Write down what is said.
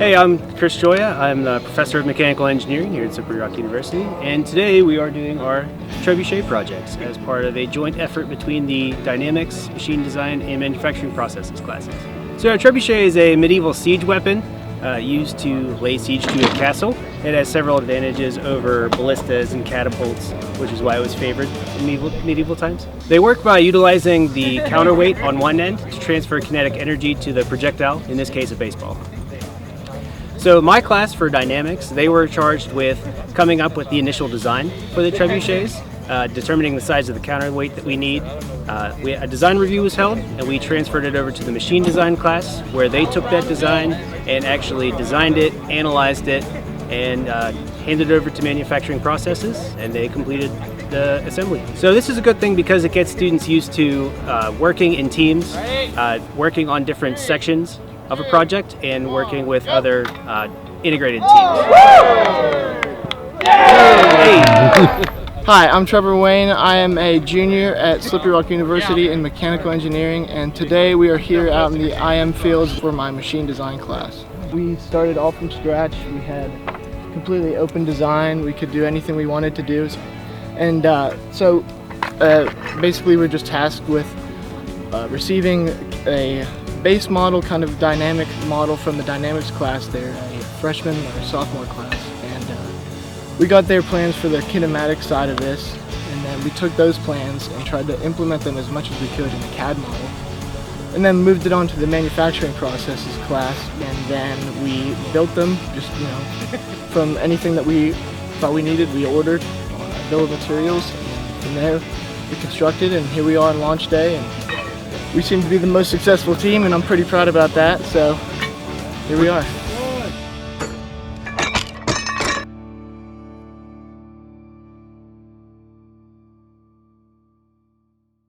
Hey, I'm Chris Joya. I'm the professor of mechanical engineering here at Slippery Rock University, and today we are doing our trebuchet projects as part of a joint effort between the dynamics, machine design, and manufacturing processes classes. So our trebuchet is a medieval siege weapon used to lay siege to a castle. It has several advantages over ballistas and catapults, which is why it was favored in medieval times. They work by utilizing the counterweight on one end to transfer kinetic energy to the projectile, in this case a baseball. So my class for dynamics, they were charged with coming up with the initial design for the trebuchets, determining the size of the counterweight that we need. A design review was held, and we transferred it over to the machine design class, where they took that design and actually designed it, analyzed it, and handed it over to manufacturing processes, and they completed the assembly. So this is a good thing because it gets students used to working in teams, working on different sections of a project, and working with other integrated teams. Hi, I'm Trevor Wayne. I am a junior at Slippery Rock University in mechanical engineering, and today we are here out in the IM fields for my machine design class. We started all from scratch. We had completely open design. We could do anything we wanted to do. And basically we're just tasked with receiving a base model, kind of dynamic model from the dynamics class. They're a freshman or sophomore class, and we got their plans for the kinematic side of this, and then we took those plans and tried to implement them as much as we could in the CAD model, and then moved it on to the manufacturing processes class, and then we built them just from anything that we thought we needed. We ordered on a bill of materials, and from there we constructed, and here we are on launch day, and we seem to be the most successful team, and I'm pretty proud about that, so here we are.